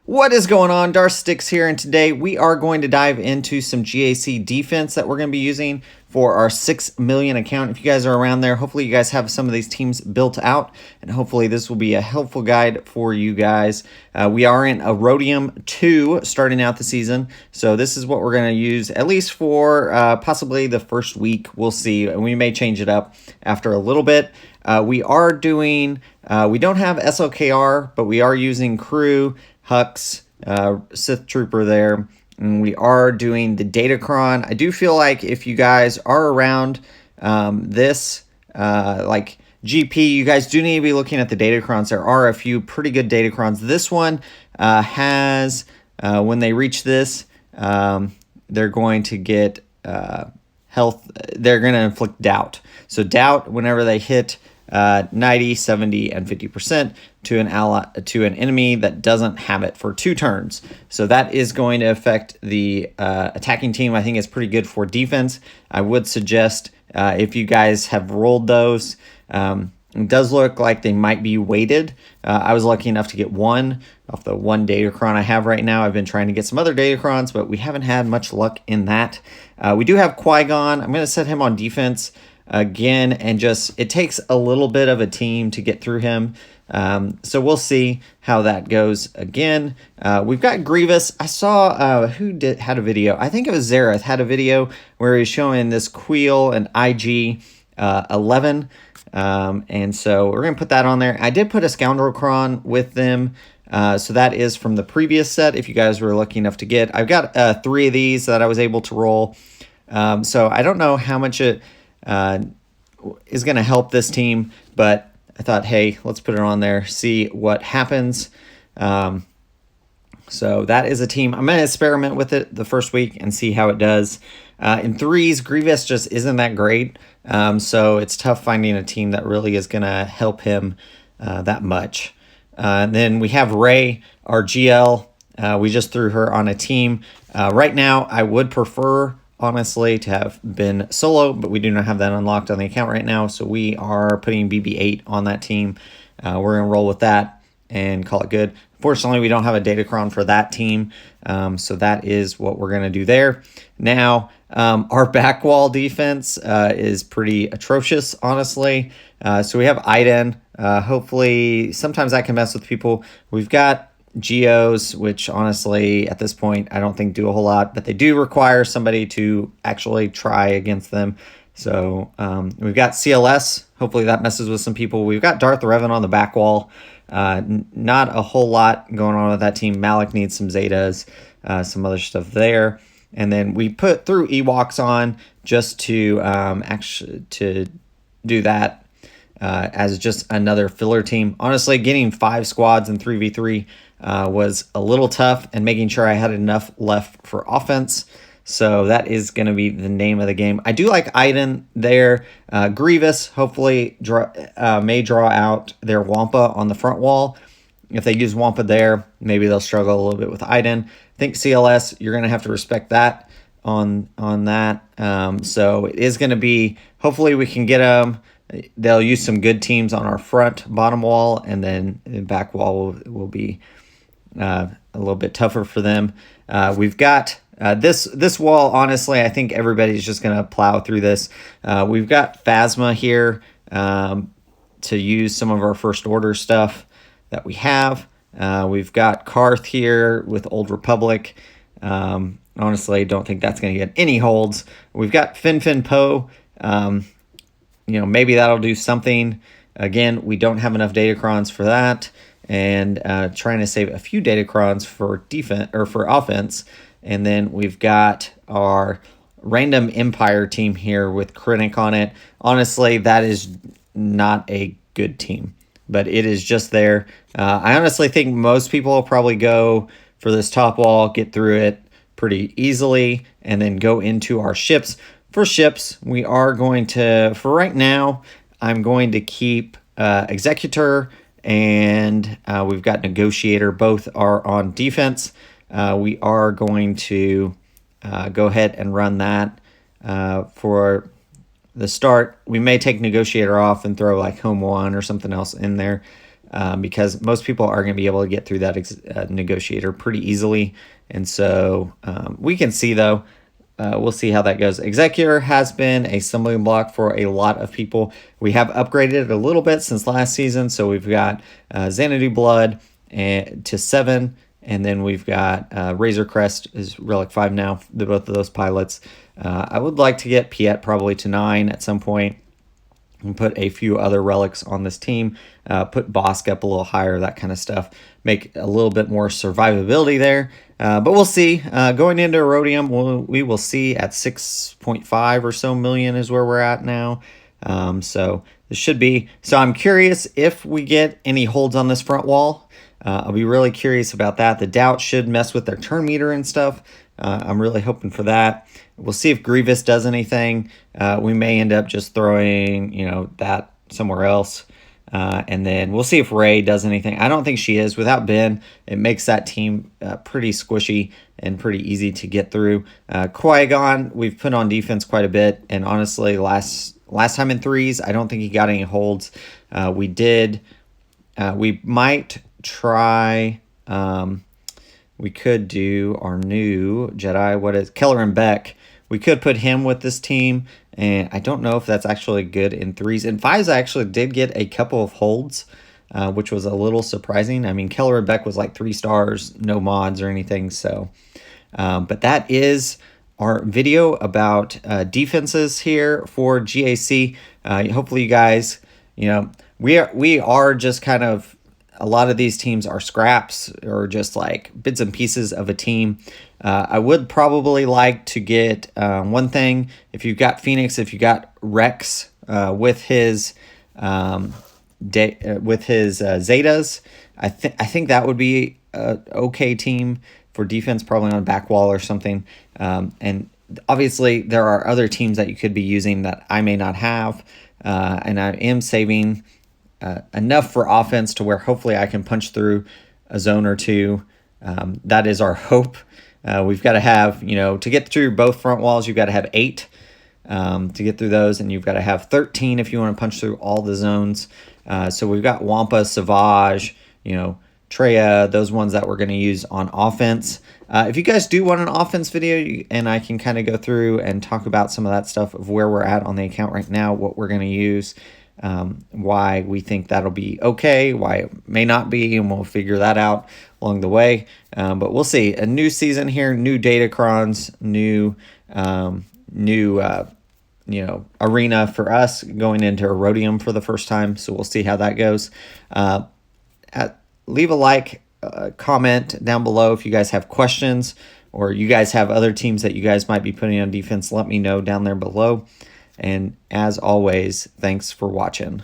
What is going on? Darth Sticks here, and today we are going to dive into some GAC defense that we're going to be using for our 6 million account. If you guys are around there, hopefully you guys have some of these teams built out, and hopefully this will be a helpful guide for you guys. We are in a Rhodium 2 starting out the season, so this is what we're going to use at least for possibly the first week. We'll see, and we may change it up after a little bit. We are doing, we don't have SLKR, but we are using Crew, Hux, Sith Trooper there, and we are doing the Datacron. I do feel like if you guys are around this, like GP, you guys do need to be looking at the Datacrons. There are a few pretty good Datacrons. This one has, when they reach this, they're going to get health. They're going to inflict doubt. So doubt whenever they hit 90, 70, and 50% to an enemy that doesn't have it for 2 turns. So that is going to affect the attacking team. I think it's pretty good for defense. I would suggest if you guys have rolled those, it does look like they might be weighted. I was lucky enough to get one off the one Datacron I have right now. I've been trying to get some other Datacrons, but we haven't had much luck in that. We do have Qui-Gon. I'm going to set him on defense again, and just it takes a little bit of a team to get through him. So we'll see how that goes again. We've got Grievous. I saw who had a video. I think it was Zareth had a video where he's showing this Queel and IG 11. And so we're going to put that on there. I did put a Scoundrel Cron with them. So that is from the previous set, if you guys were lucky enough to get. I've got 3 of these that I was able to roll. So I don't know how much it is going to help this team, but I thought, hey, let's put it on there, see what happens. So that is a team. I'm going to experiment with it the first week and see how it does. In 3s, Grievous just isn't that great. So it's tough finding a team that really is going to help him that much. Then we have Rey, our GL. We just threw her on a team. Right now, I would prefer, honestly, to have been solo, but we do not have that unlocked on the account right now, so we are putting BB-8 on that team. We're going to roll with that and call it good. Fortunately, we don't have a Datacron for that team, so that is what we're going to do there. Now, our back wall defense is pretty atrocious, honestly. So we have Iden. Hopefully, sometimes that can mess with people. We've got Geos, which honestly at this point I don't think do a whole lot, but they do require somebody to actually try against them. So we've got CLS. Hopefully that messes with some people. We've got Darth Revan on the back wall. Not a whole lot going on with that team. Malik needs some Zetas, some other stuff there. And then we put through Ewoks on just to actually to do that as just another filler team. Honestly, getting 5 squads in 3v3 was a little tough, and making sure I had enough left for offense. So that is going to be the name of the game. I do like Iden there. Grievous hopefully may draw out their Wampa on the front wall. If they use Wampa there, maybe they'll struggle a little bit with Iden. I think CLS, you're going to have to respect that on that. So it is going to be, hopefully we can get them. They'll use some good teams on our front bottom wall, and then the back wall will be a little bit tougher for them. We've got this wall. Honestly, I think everybody's just going to plow through this. We've got Phasma here to use some of our first order stuff that we have. We've got Karth here with Old Republic. Honestly, don't think that's going to get any holds. We've got Fin Poe. Maybe that'll do something. Again, we don't have enough Datacrons for that, and trying to save a few Datacrons for defense or for offense. And then we've got our random Empire team here with Krennic on it. Honestly, that is not a good team, but it is just there. I honestly think most people will probably go for this top wall, get through it pretty easily, and then go into our ships. For ships, we are going to, for right now, I'm going to keep Executor, and we've got Negotiator. Both are on defense. We are going to go ahead and run that for the start. We may take Negotiator off and throw like Home 1 or something else in there. because most people are going to be able to get through that negotiator pretty easily. And so we can see, though. We'll see how that goes. Executor has been a stumbling block for a lot of people. We have upgraded it a little bit since last season. So we've got Xanadu Blood to 7. And then we've got Razor Crest is Relic 5 now, both of those pilots. I would like to get Piet probably to 9 at some point and put a few other relics on this team. Put Bosk up a little higher, that kind of stuff. Make a little bit more survivability there. But we'll see. Going into Erodium, we will see at 6.5 or so million is where we're at now. So this should be. So I'm curious if we get any holds on this front wall. I'll be really curious about that. The Doubt should mess with their turn meter and stuff. I'm really hoping for that. We'll see if Grievous does anything. We may end up just throwing, that somewhere else. And then we'll see if Ray does anything. I don't think she is. Without Ben, it makes that team pretty squishy and pretty easy to get through. Qui-Gon, we've put on defense quite a bit. And honestly, last time in 3s, I don't think he got any holds. We might try... we could do our new Jedi, Keller and Beck. We could put him with this team, and I don't know if that's actually good in 3s. In 5s, I actually did get a couple of holds, which was a little surprising. I mean, Keller and Beck was like 3 stars, no mods or anything. So, but that is our video about defenses here for GAC. Hopefully, you guys, we are just kind of... A lot of these teams are scraps or just like bits and pieces of a team. I would probably like to get one thing. If you've got Phoenix, if you got Rex with his Zetas, I think that would be an okay team for defense, probably on back wall or something. And obviously, there are other teams that you could be using that I may not have, and I am saving enough for offense to where hopefully I can punch through a zone or 2. That is our hope. We've got to have, to get through both front walls, you've got to have 8 to get through those, and you've got to have 13 if you want to punch through all the zones. So we've got Wampa, Savage, Treya, those ones that we're going to use on offense. If you guys do want an offense video, and I can kind of go through and talk about some of that stuff of where we're at on the account right now, what we're going to use, why we think that'll be okay, why it may not be, and we'll figure that out along the way. But we'll see. A new season here, new Datacrons, new arena for us going into Erodium for the first time. So we'll see how that goes. Leave a like, comment down below if you guys have questions or you guys have other teams that you guys might be putting on defense. Let me know down there below. And as always, thanks for watching.